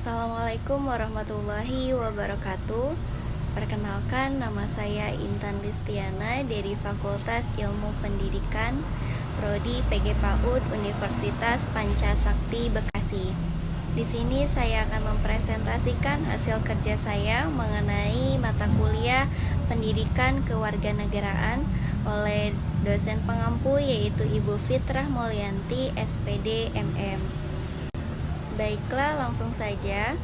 Assalamualaikum warahmatullahi wabarakatuh. Perkenalkan, nama saya Intan Listiana dari Fakultas Ilmu Pendidikan, Prodi PG PAUD Universitas Pancasakti Bekasi. Di sini saya akan mempresentasikan hasil kerja saya mengenai mata kuliah Pendidikan Kewarganegaraan oleh dosen pengampu yaitu Ibu Fitrah Mulyanti, SPD, MM. Baiklah, langsung saja.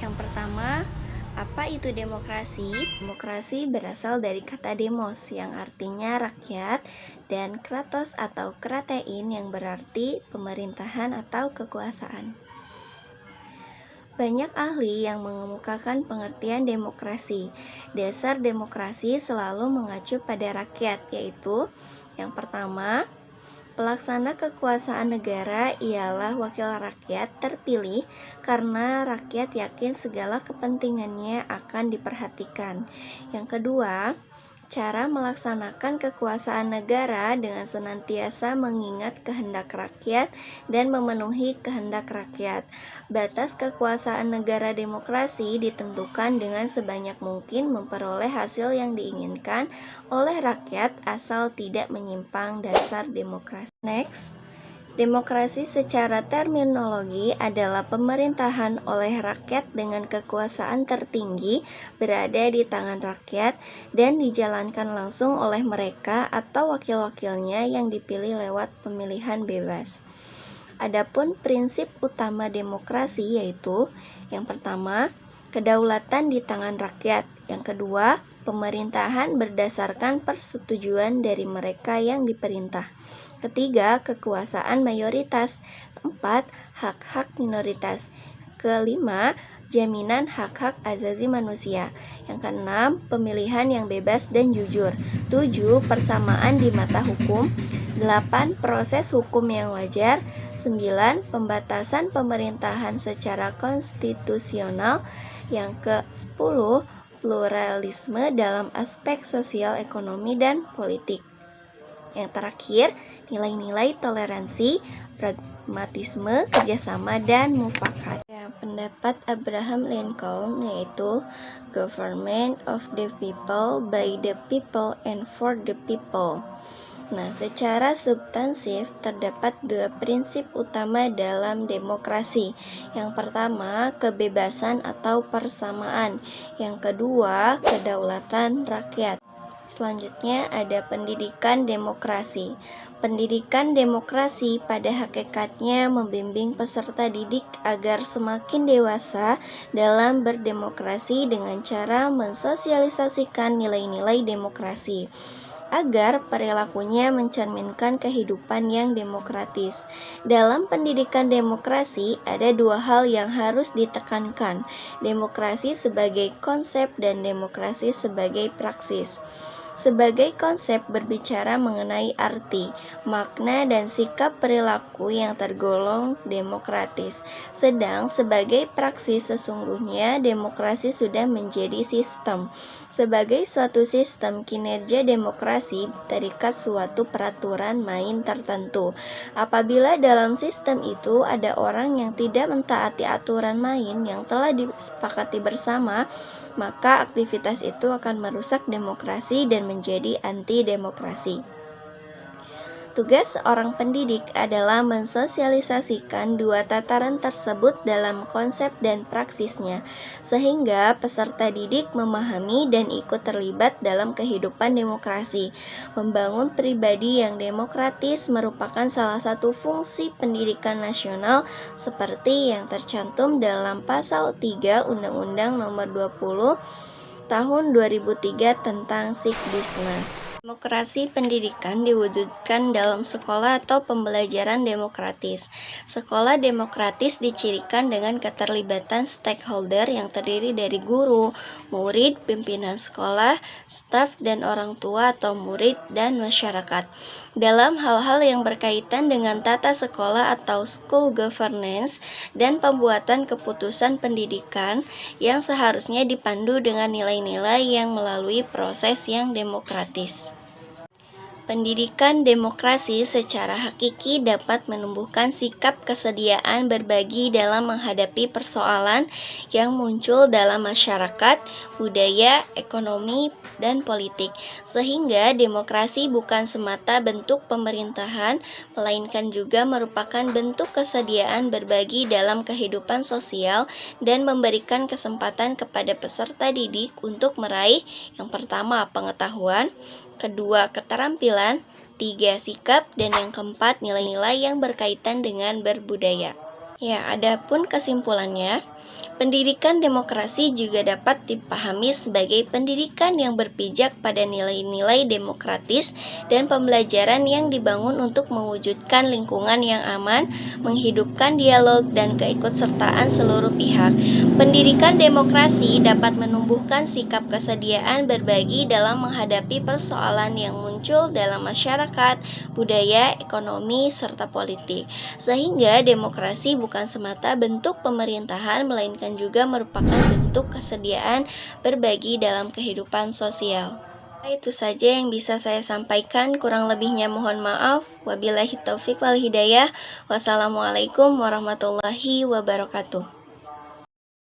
Yang pertama, apa itu demokrasi? Demokrasi berasal dari kata demos yang artinya rakyat dan kratos atau kratein yang berarti pemerintahan atau kekuasaan. Banyak ahli yang mengemukakan pengertian demokrasi. Dasar demokrasi selalu mengacu pada rakyat, yaitu yang pertama, pelaksana kekuasaan negara ialah wakil rakyat terpilih karena rakyat yakin segala kepentingannya akan diperhatikan. Yang kedua, cara melaksanakan kekuasaan negara dengan senantiasa mengingat kehendak rakyat dan memenuhi kehendak rakyat. Batas kekuasaan negara demokrasi ditentukan dengan sebanyak mungkin memperoleh hasil yang diinginkan oleh rakyat asal tidak menyimpang dasar demokrasi. Next, demokrasi secara terminologi adalah pemerintahan oleh rakyat dengan kekuasaan tertinggi berada di tangan rakyat dan dijalankan langsung oleh mereka atau wakil-wakilnya yang dipilih lewat pemilihan bebas. Adapun prinsip utama demokrasi yaitu yang pertama, kedaulatan di tangan rakyat. Yang kedua, pemerintahan berdasarkan persetujuan dari mereka yang diperintah. Ketiga, kekuasaan mayoritas. Keempat, hak-hak minoritas. Kelima, jaminan hak-hak asasi manusia. Yang keenam, pemilihan yang bebas dan jujur. 7. Persamaan di mata hukum. 8. Proses hukum yang wajar. 9. Pembatasan pemerintahan secara konstitusional. Yang ke-10, pluralisme dalam aspek sosial, ekonomi, dan politik. Yang terakhir, nilai-nilai toleransi, pragmatisme, kerjasama, dan mufakat. Pendapat Abraham Lincoln yaitu government of the people, by the people, and for the people. Nah, secara substansif terdapat dua prinsip utama dalam demokrasi. Yang pertama, kebebasan atau persamaan. Yang kedua, kedaulatan rakyat. Selanjutnya ada pendidikan demokrasi. Pendidikan demokrasi pada hakikatnya membimbing peserta didik agar semakin dewasa dalam berdemokrasi dengan cara mensosialisasikan nilai-nilai demokrasi, agar perilakunya mencerminkan kehidupan yang demokratis. Dalam pendidikan demokrasi, ada dua hal yang harus ditekankan: demokrasi sebagai konsep dan demokrasi sebagai praksis. Sebagai konsep berbicara mengenai arti, makna, dan sikap perilaku yang tergolong demokratis. Sedang sebagai praksis sesungguhnya demokrasi sudah menjadi sistem. Sebagai suatu sistem, kinerja demokrasi terikat suatu peraturan main tertentu. Apabila dalam sistem itu ada orang yang tidak mentaati aturan main yang telah disepakati bersama, maka aktivitas itu akan merusak demokrasi dan menjadi anti-demokrasi. Tugas seorang pendidik adalah mensosialisasikan dua tataran tersebut dalam konsep dan praksisnya, sehingga peserta didik memahami dan ikut terlibat dalam kehidupan demokrasi. Membangun pribadi yang demokratis merupakan salah satu fungsi pendidikan nasional seperti yang tercantum dalam Pasal 3 Undang-Undang Nomor 20 Tahun 2003 tentang Sikdisnas. Demokrasi pendidikan diwujudkan dalam sekolah atau pembelajaran demokratis. Sekolah demokratis dicirikan dengan keterlibatan stakeholder yang terdiri dari guru, murid, pimpinan sekolah, staf, dan orang tua atau murid, dan masyarakat. Dalam hal-hal yang berkaitan dengan tata sekolah atau school governance dan pembuatan keputusan pendidikan yang seharusnya dipandu dengan nilai-nilai yang melalui proses yang demokratis. Pendidikan demokrasi secara hakiki dapat menumbuhkan sikap kesediaan berbagi dalam menghadapi persoalan yang muncul dalam masyarakat, budaya, ekonomi, dan politik, sehingga demokrasi bukan semata bentuk pemerintahan, melainkan juga merupakan bentuk kesediaan berbagi dalam kehidupan sosial dan memberikan kesempatan kepada peserta didik untuk meraih yang pertama pengetahuan, kedua keterampilan, tiga sikap, dan yang keempat nilai-nilai yang berkaitan dengan berbudaya. Ya, adapun kesimpulannya, pendidikan demokrasi juga dapat dipahami sebagai pendidikan yang berpijak pada nilai-nilai demokratis dan pembelajaran yang dibangun untuk mewujudkan lingkungan yang aman, menghidupkan dialog dan keikutsertaan seluruh pihak. Pendidikan demokrasi dapat menumbuhkan sikap kesediaan berbagi dalam menghadapi persoalan yang muncul dalam masyarakat, budaya, ekonomi, serta politik, sehingga demokrasi bukan semata bentuk pemerintahan, melainkan juga merupakan bentuk kesediaan berbagi dalam kehidupan sosial. Itu saja yang bisa saya sampaikan, kurang lebihnya mohon maaf. Wabillahi taufik wal hidayah. Wassalamualaikum warahmatullahi wabarakatuh.